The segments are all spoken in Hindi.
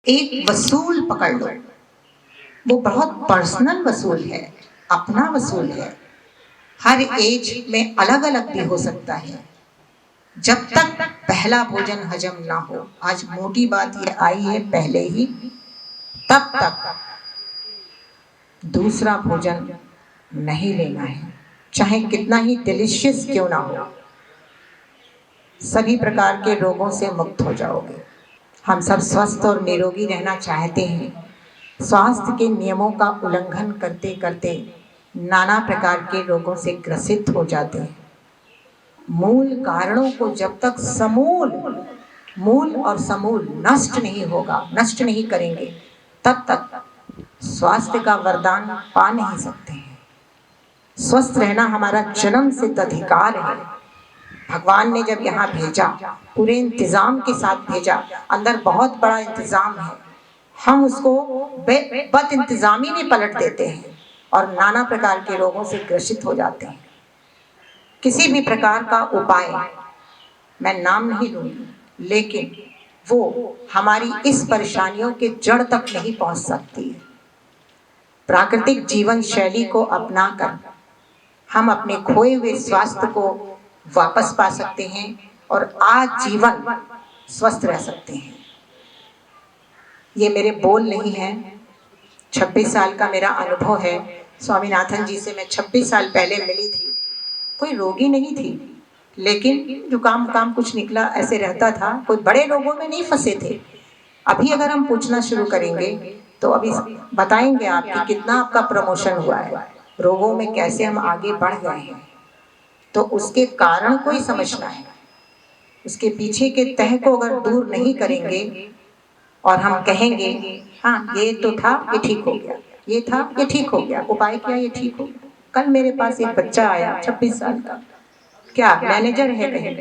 एक वसूल पकड़ लो, वो बहुत पर्सनल वसूल है, अपना वसूल है। हर एज में अलग अलग भी हो सकता है। जब तक पहला भोजन हजम ना हो, आज मोटी बात ये आई है पहले ही, तब तक दूसरा भोजन नहीं लेना है, चाहे कितना ही डिलीशियस क्यों ना हो। सभी प्रकार के रोगों से मुक्त हो जाओगे। हम सब स्वस्थ और निरोगी रहना चाहते हैं। स्वास्थ्य के नियमों का उल्लंघन करते करते नाना प्रकार के रोगों से ग्रसित हो जाते हैं। मूल कारणों को जब तक मूल और समूल नष्ट नहीं होगा, नष्ट नहीं करेंगे, तब तक स्वास्थ्य का वरदान पा नहीं सकते हैं। स्वस्थ रहना हमारा जन्म सिद्ध अधिकार है। भगवान ने जब यहाँ भेजा, पूरे इंतजाम के साथ भेजा, अंदर बहुत बड़ा इंतजाम है। हम उसको बद इंतजामी में पलट देते हैं और नाना प्रकार के रोगों से ग्रसित हो जाते हैं। किसी भी प्रकार का उपाय, मैं नाम नहीं लूंगी, लेकिन वो हमारी इस परेशानियों के जड़ तक नहीं पहुंच सकती है। प्राकृतिक जीवन शैली को अपनाकर हम अपने खोए हुए स्वास्थ्य को वापस पा सकते हैं और आजीवन स्वस्थ रह सकते हैं। ये मेरे बोल नहीं हैं, 26 साल का मेरा अनुभव है। स्वामीनाथन जी से मैं 26 साल पहले मिली थी। कोई रोगी नहीं थी, लेकिन जुकाम कुछ निकला ऐसे रहता था। कोई बड़े रोगों में नहीं फंसे थे। अभी अगर हम पूछना शुरू करेंगे तो अभी बताएंगे आप कि कितना आपका प्रमोशन हुआ है, रोगों में कैसे हम आगे बढ़ गए हैं। तो उसके कारण को ही समझना है। उसके पीछे के तह को अगर दूर नहीं करेंगे और हम कहेंगे हाँ ये तो था, ये ठीक हो गया, ये था, ये ठीक हो गया, उपाय किया, ये ठीक हो गया। कल मेरे पास एक बच्चा आया 26 साल का, क्या मैनेजर है कहीं,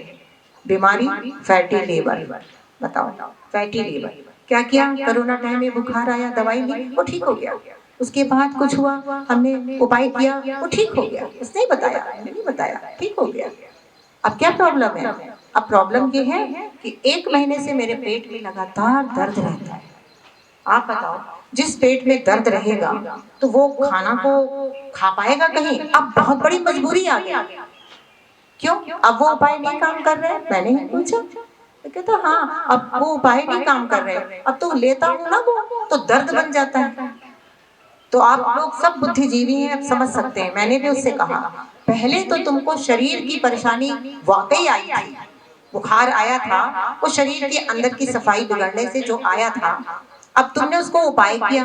बीमारी फैटी लीवर। बताओ, फैटी लीवर। क्या किया, कोरोना टाइम में बुखार आया, दवाई ली, वो ठीक हो गया। उसके बाद कुछ हुआ, हमने उपाय किया, वो ठीक हो गया। उसने ही बताया, मैंने नहीं बताया, ठीक हो गया। अब क्या प्रॉब्लम है? अब प्रॉब्लम ये है कि 1 महीने से मेरे पेट में लगातार दर्द रहता है। आप बताओ, जिस पेट में दर्द रहेगा तो वो खाना को खा पाएगा कहीं? अब बहुत बड़ी मजबूरी आ गई। क्यों? अब वो उपाय नहीं काम कर रहे? मैंने ही पूछा, तो कहता हाँ अब वो उपाय नहीं काम कर रहे, अब तो लेता हूँ ना वो तो दर्द बन जाता है। तो आप लोग सब बुद्धिजीवी हैं, आप समझ सकते हैं। मैंने भी उससे कहा, पहले तो तुमको शरीर की परेशानी वाकई आई थी, बुखार आया था, वो शरीर के अंदर की सफाई बिगड़ने से जो आया था। अब तुमने उसको उपाय किया,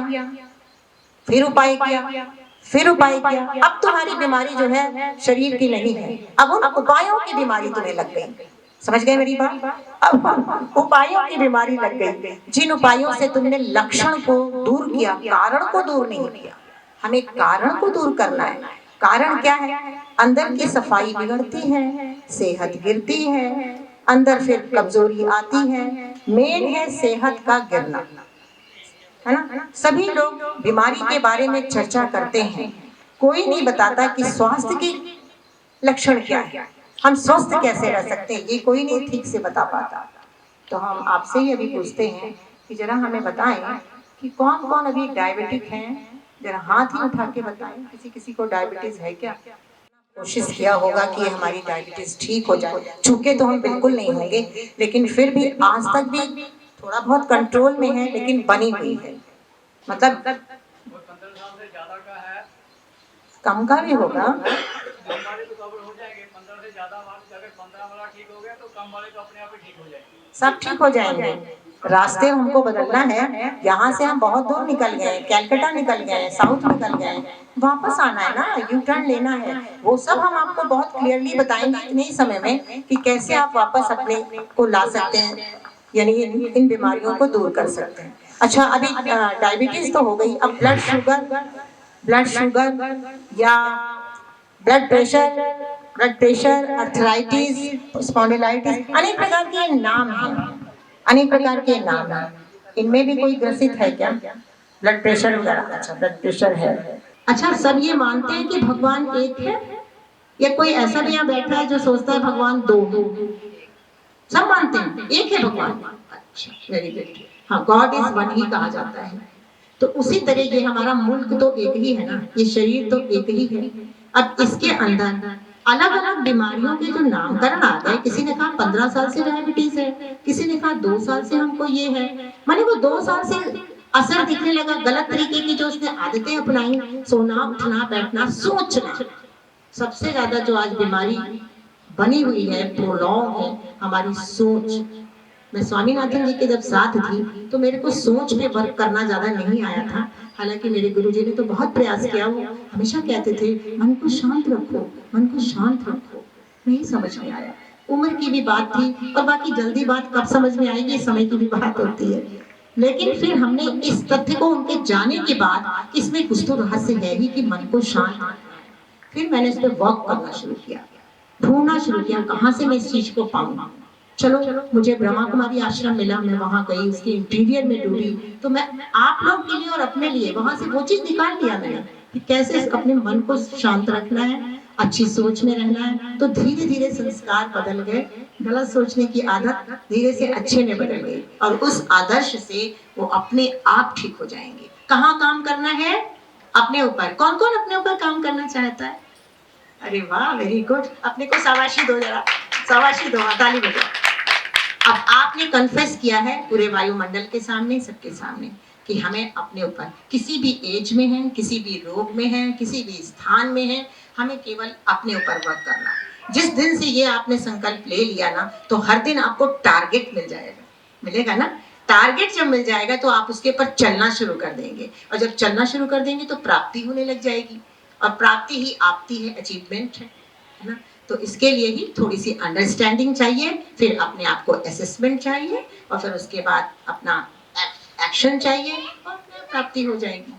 फिर उपाय किया, फिर उपाय किया। अब तुम्हारी बीमारी जो है शरीर की नहीं है, अब उन उपायों की बीमारी तुम्हें लग गई। समझ गए मेरी बात? अब उपायों की बीमारी लग गई। जिन उपायों से तुमने लक्षण को दूर किया, कारण को दूर नहीं किया। हमें कारण को दूर करना है। कारण क्या है? अंदर की सफाई बिगड़ती है, सेहत गिरती है, अंदर फिर कमजोरी आती है। मेन है सेहत का गिरना, है ना? सभी लोग बीमारी के बारे में चर्चा करते हैं, कोई नहीं बताता कि स्वास्थ्य के लक्षण क्या है, हम स्वस्थ कैसे रह सकते हैं, ये कोई नहीं ठीक से बता पाता। तो हम आपसे ही अभी पूछते हैं कि जरा हमें बताएं कि कौन कौन अभी डायबिटिक हैं, जरा हाथ ही उठा के बताएं। किसी को डायबिटीज है क्या? कोशिश किया होगा कि हमारी डायबिटीज ठीक हो जाए। चूके तो हम बिल्कुल नहीं होंगे, लेकिन फिर भी आज तक भी थोड़ा बहुत कंट्रोल में है, लेकिन बनी हुई है। मतलब 15 साल से ज्यादा का है, कम का भी होगा। बीमारी तो कवर हो जाएगी। 15 से ज्यादा अगर 15 वाला ठीक हो गया तो कम वाले तो अपने आप ही ठीक हो जाएंगे। सब ठीक हो जाएंगे। रास्ते हमको बदलना है। यहाँ से हम बहुत दूर निकल गए, कैलकाटा निकल गए, साउथ निकल गए, वापस आना है ना, यू टर्न लेना है। वो सब हम आपको बहुत क्लियरली बताएंगे इतने ही समय में कि कैसे आप वापस अपने को ला सकते हैं, यानी इन बीमारियों को दूर कर सकते हैं। अच्छा, अभी डायबिटीज तो हो गई, अब ब्लड शुगर या ब्लड प्रेशर, अर्थराइटिस, स्पॉन्डिलाइटिस, अनेक प्रकार के नाम हैं, अनेक प्रकार के नाम हैं। इनमें भी कोई ग्रसित है क्या? ब्लड प्रेशर वगैरह? अच्छा, ब्लड प्रेशर है। अच्छा, सब ये मानते हैं कि भगवान एक है, या कोई ऐसा भी यहाँ बैठा है जो सोचता है भगवान दो है? सब मानते हैं एक है भगवान। अच्छा, वेरी गुड। हाँ, गॉड इज वन ही कहा जाता है। तो उसी तरह ये हमारा मुल्क तो एक ही है ना, ये शरीर तो एक ही है। अब इसके अंदर अलग अलग बीमारियों के जो नामकरण आ गए, किसी ने कहा 15 साल से डायबिटीज है, किसी ने कहा 2 साल से हमको ये है। माने वो 2 साल से असर दिखने लगा, गलत तरीके की जो उसने आदतें अपनाई, सोना उठना बैठना सोचना, सबसे ज्यादा जो आज बीमारी बनी हुई है, प्रोलॉन्ग है, हमारी सोच। मैं स्वामीनाथन जी के जब साथ थी तो मेरे को सोच पे वर्क करना ज्यादा नहीं आया था। हालांकि मेरे गुरुजी ने तो बहुत प्रयास किया, वो हमेशा कहते थे मन को शांत रखो, मन को शांत रखो। नहीं समझ में आया, उम्र की भी बात थी, और बाकी जल्दी बात कब समझ में आएगी, समय की भी बात होती है। लेकिन फिर हमने इस तथ्य को उनके जाने के बाद इसमें कुछ तो रहस्य है ही कि मन को शांत रखना है। फिर मैंने इस पर वर्क करना शुरू किया, ढूंढना शुरू किया कहाँ से मैं इस चीज को पाऊंगा। चलो, मुझे ब्रह्मा कुमारी आश्रम मिला, मैं वहां गई, उसके इंटीरियर में डूबी, तो मैं आप लोग के लिए और अपने लिए वहां से वो चीज निकाल लिया मैंने कि कैसे अपने मन को शांत रखना है, अच्छी सोच में रहना है। तो धीरे धीरे संस्कार बदल गए, गलत सोचने की आदत धीरे से अच्छे में बदल गई, और उस आदर्श से वो अपने आप ठीक हो जाएंगे। कहाँ काम करना है? अपने ऊपर। कौन कौन अपने ऊपर काम करना चाहता है? अरे वाह, वेरी गुड। अपने को शाबाशी दो, जरा शाबाशी दो, ताली बजाओ। अब आपने कन्फेस किया है पूरे वायुमंडल के सामने, सबके सामने, कि हमें अपने ऊपर, किसी भी एज में है, किसी भी रोग में है, किसी भी स्थान में है, हमें केवल अपने ऊपर वर्क करना है। जिस दिन से ये आपने संकल्प ले लिया ना, तो हर दिन आपको टारगेट मिल जाएगा, मिलेगा ना। टारगेट जब मिल जाएगा तो आप उसके ऊपर चलना शुरू कर देंगे, और जब चलना शुरू कर देंगे तो प्राप्ति होने लग जाएगी, और प्राप्ति ही आपती है, अचीवमेंट है ना। तो इसके लिए ही थोड़ी सी अंडरस्टैंडिंग चाहिए, फिर अपने आप को असेसमेंट चाहिए, और फिर उसके बाद अपना एक्शन चाहिए, और फिर प्राप्ति हो जाएगी।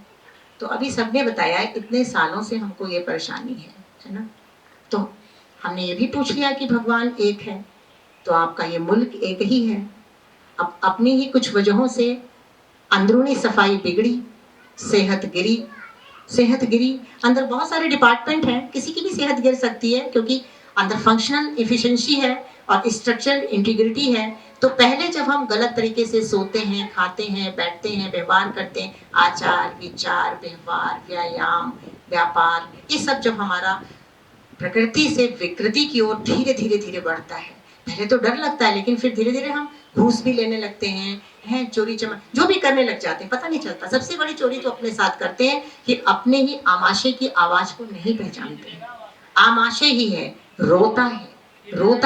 तो अभी सबने बताया है इतने सालों से हमको ये परेशानी है ना। तो हमने ये भी पूछ लिया कि भगवान एक है, तो आपका ये मुल्क एक ही है। अब अपनी ही कुछ वजहों से अंदरूनी सफाई बिगड़ी, सेहत गिरी। सेहत गिरी, अंदर बहुत सारे डिपार्टमेंट हैं, किसी की भी सेहत गिर सकती है, क्योंकि अंदर फंक्शनल एफिशिएंसी है और स्ट्रक्चरल इंटीग्रिटी है। तो पहले जब हम गलत तरीके से सोते हैं, खाते हैं, बैठते हैं, व्यवहार करते हैं, आचार विचार व्यवहार व्यायाम व्यापार, ये सब जब हमारा प्रकृति से विकृति की ओर धीरे धीरे धीरे बढ़ता है, पहले तो डर लगता है, लेकिन फिर धीरे धीरे हम घूस भी लेने लगते हैं, चोरी चमा जो भी करने लग जाते हैं, पता नहीं चलता। सबसे बड़ी चोरी तो अपने साथ करते हैं कि अपने ही आमाशय की आवाज को नहीं पहचानते। आमाशय ही है, रोता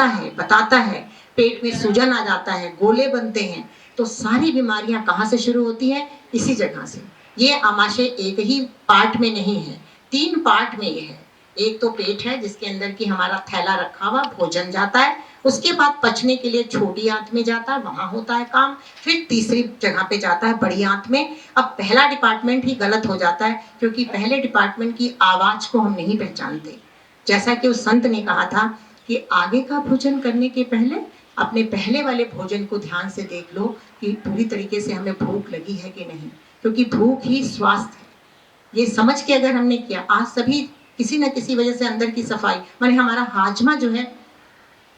है, बताता है, पेट में सूजन आ जाता है, गोले बनते हैं। तो सारी बीमारियां कहाँ से शुरू होती है? इसी जगह से। ये आमाशय एक ही पार्ट में नहीं है, 3 पार्ट में ये है। एक तो पेट है, जिसके अंदर की हमारा थैला रखा हुआ भोजन जाता है, उसके बाद पचने के लिए छोटी आंत में जाता है, वहां होता है काम, फिर तीसरी जगह पे जाता है बड़ी आंत में। अब पहला डिपार्टमेंट ही गलत हो जाता है, क्योंकि पहले डिपार्टमेंट की आवाज को हम नहीं पहचानते। जैसा कि उस संत ने कहा था कि आगे का भोजन करने के पहले अपने पहले वाले भोजन को ध्यान से देख लो कि पूरी तरीके से हमें भूख लगी है कि नहीं, क्योंकि भूख ही स्वास्थ्य है। ये समझ के अगर हमने किया, आज सभी किसी न किसी वजह से अंदर की सफाई, माने हमारा हाजमा जो है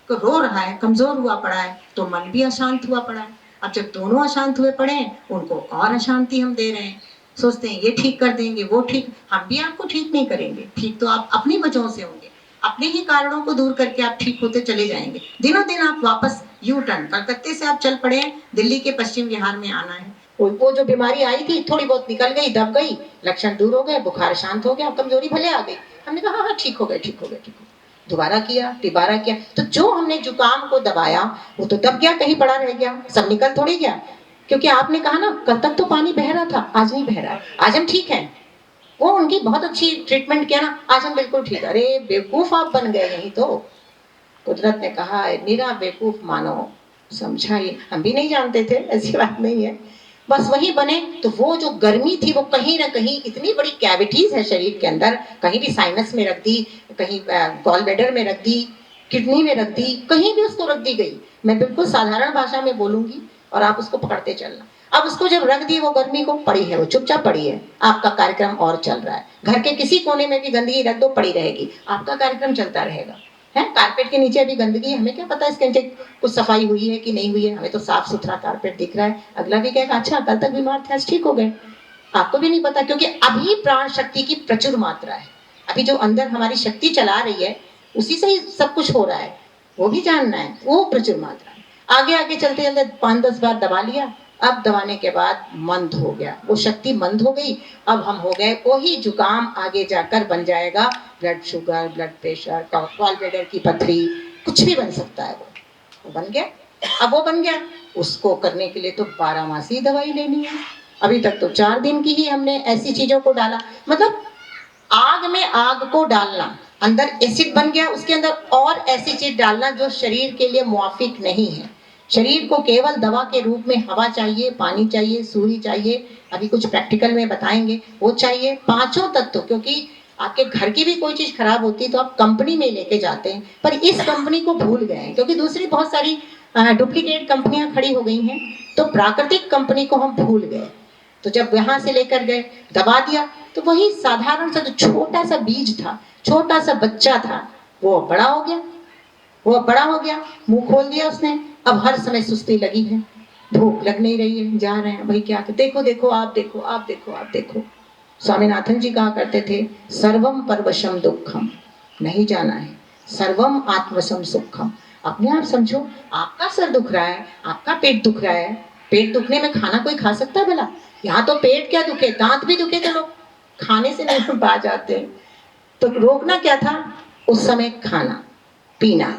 को रो रहा है, कमजोर हुआ पड़ा है, तो मन भी अशांत हुआ पड़ा है। अब जब दोनों अशांत हुए पड़े हैं, उनको और अशांति हम दे रहे हैं, सोचते हैं ये ठीक कर देंगे, वो ठीक। हम भी आपको ठीक नहीं करेंगे, ठीक तो आप अपनी वजहों से होंगे, अपने ही कारणों को दूर करके आप ठीक होते चले जाएंगे। दिनों दिन आप वापस यू टर्न, कलकत्ते से आप चल पड़े हैं, दिल्ली के पश्चिम बिहार में आना है। वो जो बीमारी आई थी थोड़ी बहुत निकल गई, दब गई, लक्षण दूर हो गए, बुखार शांत हो गया, कमजोरी भले आ गई, हमने कहा हाँ ठीक हो गए, ठीक हो गए, ठीक हो गए। दोबारा किया, तिबारा किया, तो जो हमने जुकाम को दबाया वो तो दब गया, कहीं पड़ा रह गया, सब निकल थोड़ी गया। क्योंकि आपने कहा ना कल तक तो पानी बह रहा था, आज नहीं बह रहा है, आज हम ठीक हैं। वो उनकी बहुत अच्छी ट्रीटमेंट किया ना, आज हम बिल्कुल ठीक। अरे बेवकूफ आप बन गए यही तो। कुदरत ने कहा निरा बेवकूफ मानो, समझा, ये हम भी नहीं जानते थे, ऐसी बात नहीं है, बस वही बने। तो वो जो गर्मी थी वो कहीं ना कहीं, इतनी बड़ी कैविटीज है शरीर के अंदर, कहीं भी साइनस में रख दी, कहीं गॉल ब्लैडर में रख दी, किडनी में रख दी, कहीं भी उसको रख दी गई। मैं बिल्कुल साधारण भाषा में बोलूंगी और आप उसको पकड़ते चलना। अब उसको जब रख दी, वो गर्मी को पड़ी है, वो चुपचाप पड़ी है, आपका कार्यक्रम और चल रहा है। घर के किसी कोने में भी गंदगी रख दो, पड़ी रहेगी, आपका कार्यक्रम चलता रहेगा, है। कारपेट के नीचे अभी गंदगी है, हमें क्या पता इसके नीचे कुछ सफाई हुई है कि नहीं हुई है, हमें तो साफ सुथरा कारपेट दिख रहा है। अगला भी कहेगा अच्छा कल तक बीमार थे आज ठीक हो गए, आपको भी नहीं पता, क्योंकि अभी प्राण शक्ति की प्रचुर मात्रा है। अभी जो अंदर हमारी शक्ति चला रही है उसी से ही सब कुछ हो रहा है, वो भी जानना है, वो प्रचुर मात्रा है। आगे आगे चलते चलते 5-10 बार दबा लिया, अब दबाने के बाद मंद हो गया, वो शक्ति मंद हो गई। अब हम हो गए वही जुकाम, आगे जाकर बन जाएगा blood sugar, blood pressure, gall bladder की पथरी, कुछ भी बन सकता है। वो बन गया। अब वो बन गया, उसको करने के लिए तो 12 मासी दवाई लेनी है। अभी तक तो 4 दिन की ही हमने ऐसी चीजों को डाला, मतलब आग में आग को डालना, अंदर एसिड बन गया, उसके अंदर और ऐसी चीज डालना जो शरीर के लिए मुआफिक नहीं है। शरीर को केवल दवा के रूप में हवा चाहिए, पानी चाहिए, सूर्य चाहिए, अभी कुछ प्रैक्टिकल में बताएंगे, वो चाहिए। 5 तत्व, क्योंकि आपके घर की भी कोई चीज खराब होती है तो आप कंपनी में लेके जाते हैं, पर इस कंपनी को भूल गए हैं क्योंकि दूसरी बहुत सारी डुप्लीकेट कंपनियां खड़ी हो गई हैं, तो प्राकृतिक कंपनी को हम भूल गए। तो जब यहाँ से लेकर गए, दबा दिया, तो वही साधारण सा जो छोटा सा बीज था, छोटा सा बच्चा था, वो बड़ा हो गया, वो बड़ा हो गया, मुंह खोल दिया उसने। अब हर समय सुस्ती लगी है, भूख लग नहीं रही है, जा रहे हैं भाई क्या, देखो देखो आप देखो आप देखो आप देखो। स्वामीनाथन जी कहा करते थे सर्वम परवशम दुखम, नहीं जाना है, सर्वम आत्मसम सुखम। अपने आप समझो, आपका सर दुख रहा है, आपका पेट दुख रहा है, पेट दुखने में खाना कोई खा सकता है भला? यहाँ तो पेट क्या दुखे, दांत भी दुखे तो लोग खाने से नहीं पा जाते हैं। तो रोकना क्या था उस समय? खाना पीना,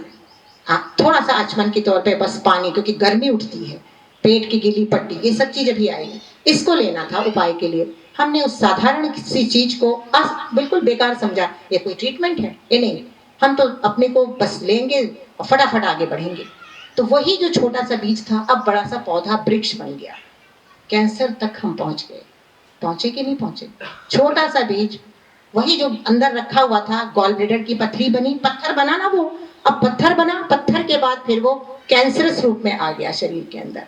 आप थोड़ा सा आचमन के तौर पे बस पानी, क्योंकि गर्मी उठती है, पेट की गीली पट्टी, ये सब चीजें भी आएगी, इसको लेना था उपाय के लिए। हमने उस साधारण सी चीज को बिल्कुल बेकार समझा, ये कोई ट्रीटमेंट है, ये नहीं, हम तो अपने को बस लेंगे और फटाफट आगे बढ़ेंगे। तो वही जो छोटा सा बीज था अब बड़ा सा पौधा वृक्ष बन गया, कैंसर तक हम पहुंच गए। पहुंचे कि नहीं पहुंचे? छोटा सा बीज, वही जो अंदर रखा हुआ था, गॉल ब्लैडर की पथरी बनी, पत्थर बना ना वो, अब पत्थर बना, पत्थर के बाद फिर वो कैंसरस रूप में आ गया शरीर के अंदर।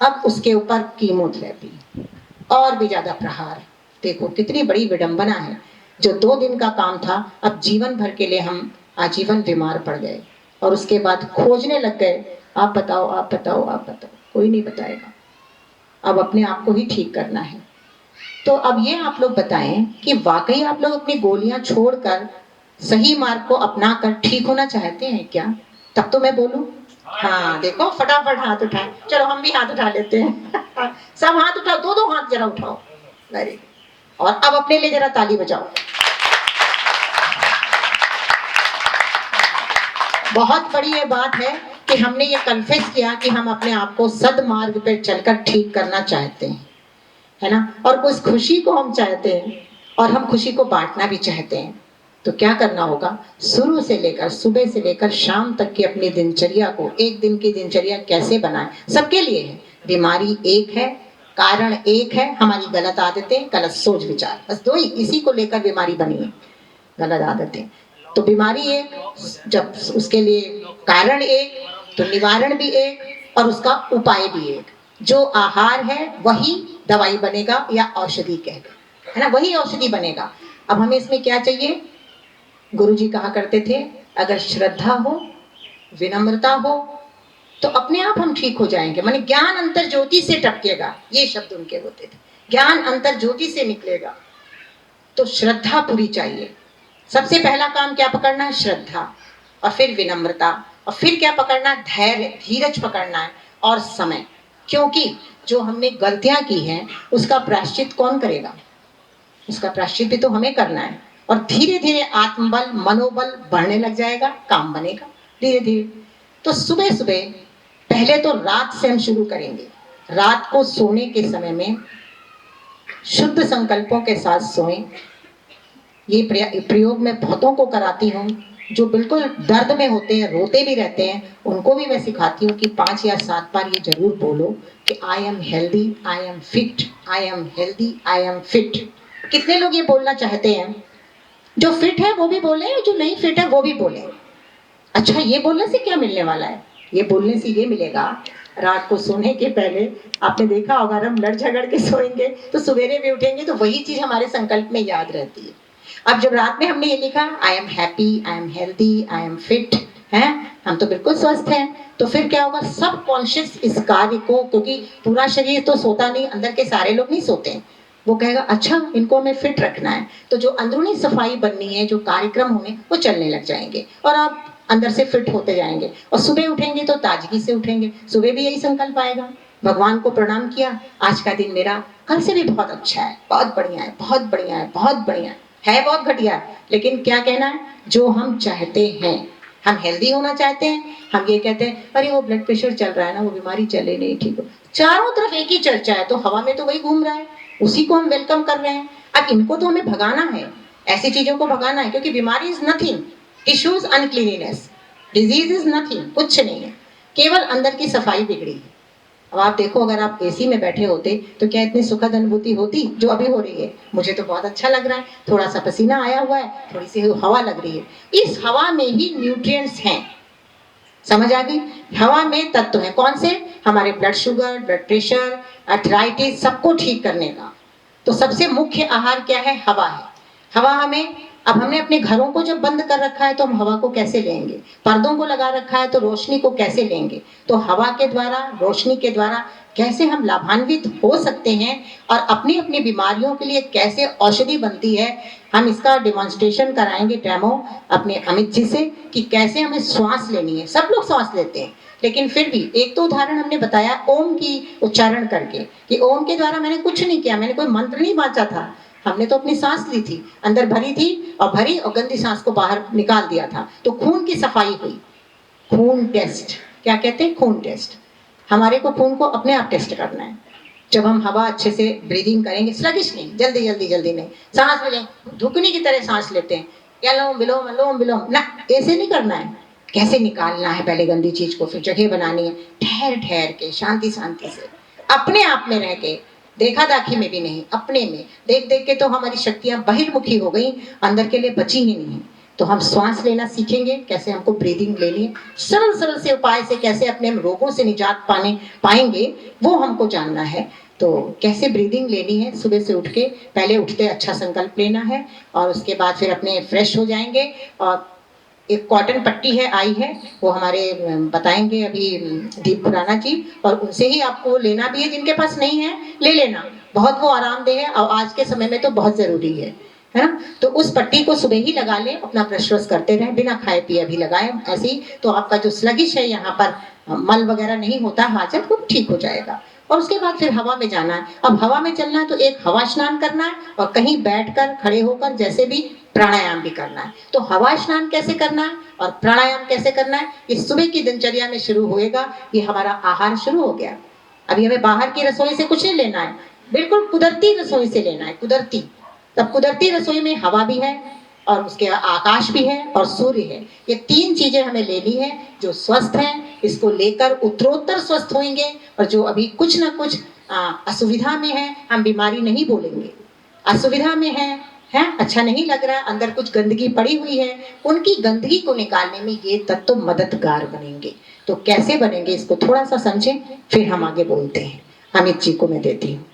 अब उसके ऊपर कीमोथेरेपी और भी ज्यादा प्रहार। देखो कितनी बड़ी विडंबना है, जो 2 दिन का काम था अब जीवन भर के लिए हम आजीवन बीमार पड़ गए, और उसके बाद खोजने लग गए, आप बताओ आप बताओ आप बताओ, कोई नहीं बताएगा। अब अपने आप को ही ठीक करना है। तो अब ये आप लोग बताएं कि वाकई आप लोग अपनी गोलियां छोड़कर सही मार्ग को अपनाकर ठीक होना चाहते हैं क्या? तब तो मैं बोलूं। हाँ देखो फटाफट हाथ उठाएं, चलो हम भी हाथ उठा लेते हैं सब हाथ उठाओ, 2-2 हाथ जरा उठाओ, वेरी। और अब अपने लिए जरा ताली बजाओ। बहुत बड़ी ये बात है कि हमने ये कन्फेस किया कि हम अपने आप को सदमार्ग पर चलकर ठीक करना चाहते हैं, है ना, और उस खुशी को हम चाहते हैं, और हम खुशी को बांटना भी चाहते हैं। तो क्या करना होगा? शुरू से लेकर सुबह से लेकर शाम तक की अपनी दिनचर्या को, एक दिन की दिनचर्या कैसे बनाएं, सबके लिए है। बीमारी एक है, कारण एक है, हमारी गलत आदतें, गलत सोच विचार, बस 2 ही, इसी को लेकर बीमारी बनी है, गलत आदतें। तो बीमारी एक, जब उसके लिए कारण एक, तो निवारण भी एक, और उसका उपाय भी एक। जो आहार है वही दवाई बनेगा, या औषधि कह दो, है ना, वही औषधि बनेगा। अब हमें इसमें क्या चाहिए? गुरुजी कहा करते थे अगर श्रद्धा हो, विनम्रता हो, तो अपने आप हम ठीक हो जाएंगे। माने ज्ञान अंतर ज्योति से टपकेगा, ये शब्द उनके होते थे, ज्ञान अंतर ज्योति से निकलेगा। तो श्रद्धा पूरी चाहिए। सबसे पहला काम क्या पकड़ना है? श्रद्धा, और फिर विनम्रता, और फिर क्या पकड़ना? धैर्य, धीरज पकड़ना है, और समय। क्योंकि जो हमने गलतियां की हैं उसका प्रायश्चित कौन करेगा? उसका प्रायश्चित भी तो हमें करना है। और धीरे धीरे आत्मबल, मनोबल बढ़ने लग जाएगा, काम बनेगा धीरे धीरे। तो सुबह सुबह पहले तो रात से हम शुरू करेंगे। रात को सोने के समय में शुद्ध संकल्पों के साथ सोएं। ये प्रयोग मैं बहुतों को कराती हूँ, जो बिल्कुल दर्द में होते हैं, रोते भी रहते हैं, उनको भी मैं सिखाती हूँ कि 5 या 7 बार ये जरूर बोलो कि I am healthy, I am fit, I am healthy, I am fit. कितने लोग ये बोलना चाहते हैं? जो फिट है वो भी बोले, जो नहीं फिट है वो भी बोले। अच्छा, ये बोलने से क्या मिलने वाला है? ये बोलने से ये मिलेगा, रात को सोने के पहले आपने देखा होगा, हम लड़ झगड़ के सोएंगे तो सवेरे भी उठेंगे तो वही चीज हमारे संकल्प में याद रहती है। अब जब रात में हमने ये लिखा I am happy, I am healthy, I am fit, हैं, हम तो बिल्कुल स्वस्थ हैं, तो फिर क्या होगा, सब कॉन्शियस इस कार्य को, क्योंकि पूरा शरीर तो सोता नहीं, अंदर के सारे लोग नहीं सोते हैं, वो कहेगा अच्छा इनको हमें फिट रखना है, तो जो अंदरूनी सफाई बननी है, जो कार्यक्रम होंगे वो चलने लग जाएंगे और आप अंदर से फिट होते जाएंगे और सुबह उठेंगे तो ताजगी से उठेंगे। सुबह भी यही संकल्प आएगा, भगवान को प्रणाम किया, आज का दिन मेरा कल से भी बहुत अच्छा है, बहुत बढ़िया है, बहुत बढ़िया है, बहुत बढ़िया है बहुत घटिया, लेकिन क्या कहना है, जो हम चाहते हैं। हम हेल्दी होना चाहते हैं, हम ये कहते हैं अरे वो ब्लड प्रेशर चल रहा है ना, वो बीमारी चले नहीं ठीक हो, चारों तरफ एक ही चर्चा है, तो हवा में तो वही घूम रहा है, उसी को हम वेलकम कर रहे हैं। अब इनको तो हमें भगाना है, ऐसी चीजों को भगाना है, क्योंकि बीमारी is nothing, tissues uncleanliness, disease is nothing, कुछ नहीं है, केवल अंदर की सफाई बिगड़ी है। अब आप देखो, अगर आप एसी में बैठे होते तो क्या इतनी सुखद अनुभूति होती जो अभी हो रही है। मुझे तो बहुत अच्छा लग रहा है, थोड़ा सा पसीना आया हुआ है, थोड़ी सी हवा लग रही है, इस हवा में ही न्यूट्रिएंट्स हैं, समझ आ गई। हवा में तत्व है, कौन से, हमारे blood sugar, blood pressure, arthritis, सबको ठीक करने का। तो सबसे मुख्य आहार क्या है, हवा है। हवा हमें, अब हमने अपने घरों को जब बंद कर रखा है तो हम हवा को कैसे लेंगे, पर्दों को लगा रखा है तो रोशनी को कैसे लेंगे, तो हवा के द्वारा, रोशनी के द्वारा कैसे हम लाभान्वित हो सकते हैं और अपनी अपनी बीमारियों के लिए कैसे औषधि बनती है, हम इसका डिमॉन्स्ट्रेशन कराएंगे, डेमो अपने अमित जी से, कि कैसे हमें श्वास लेनी है। सब लोग श्वास लेते हैं, लेकिन फिर भी एक तो उदाहरण हमने बताया ओम की उच्चारण करके, कि ओम के द्वारा मैंने कुछ नहीं किया, मैंने कोई मंत्र नहीं बांचा था, हमने तो अपनी सांस ली थी, अंदर भरी थी और भरी और गंदी सांस को बाहर निकाल दिया था, तो खून की सफाई हुई। खून टेस्ट, क्या कहते हैं, खून टेस्ट, हमारे को खून को अपने आप टेस्ट करना है। जब हम हवा अच्छे से ब्रीदिंग करेंगे, स्लगिश नहीं, जल्दी जल्दी जल्दी नहीं, सांस में धुकनी की तरह सांस लेते हैं, क्या लोम विलोम ना, ऐसे नहीं करना है, कैसे निकालना है, पहले गंदी चीज को, फिर जगह बनानी है, ठहर ठहर के, शांति शांति से, अपने आप में रह के, देखा दाखी में भी नहीं, अपने में देख देख के तो हमारी शक्तियां बहिर्मुखी हो गई, अंदर के लिए बची ही नहीं। तो हम श्वास लेना सीखेंगे, कैसे हमको ब्रीदिंग लेनी है, सरल सरल से उपाय से कैसे अपने रोगों से निजात पाएंगे वो हमको जानना है। तो कैसे ब्रीदिंग लेनी है, सुबह से उठ के, पहले उठते अच्छा संकल्प लेना है और उसके बाद फिर अपने फ्रेश हो जाएंगे। और एक कॉटन पट्टी है, आई है, वो हमारे बताएंगे अभी दीप खुराना जी, और उनसे ही आपको लेना भी है, जिनके पास नहीं है ले लेना, बहुत वो आरामदेह है और आज के समय में तो बहुत जरूरी है ना। तो उस पट्टी को सुबह ही लगा ले, अपना ब्रश व्रश करते रहे, बिना खाए पिए भी लगाए, ऐसे ही तो आपका जो स्लगिश है, यहाँ पर मल वगैरह नहीं होता, हाजत वो ठीक हो जाएगा। और उसके बाद फिर हवा में जाना है। अब हवा में चलना है तो एक हवा स्नान करना है और कहीं बैठकर, खड़े होकर, जैसे भी प्राणायाम भी करना है। तो हवा स्नान कैसे करना है और प्राणायाम कैसे करना है, ये सुबह की दिनचर्या में शुरू होएगा। ये हमारा आहार शुरू हो गया। अभी हमें बाहर की रसोई से कुछ नहीं लेना है, बिल्कुल कुदरती रसोई से लेना है, कुदरती। तब कुदरती रसोई में हवा भी है और उसके आकाश भी है और सूर्य है, ये तीन चीजें हमें लेनी है। जो स्वस्थ है इसको लेकर उत्तरोत्तर स्वस्थ होंगे, और जो अभी कुछ ना कुछ असुविधा में है, हम बीमारी नहीं बोलेंगे, असुविधा में है अच्छा नहीं लग रहा, अंदर कुछ गंदगी पड़ी हुई है, उनकी गंदगी को निकालने में ये तत्व मददगार बनेंगे। तो कैसे बनेंगे इसको थोड़ा सा समझें, फिर हम आगे बोलते हैं। अमित जी को मैं देती हूँ।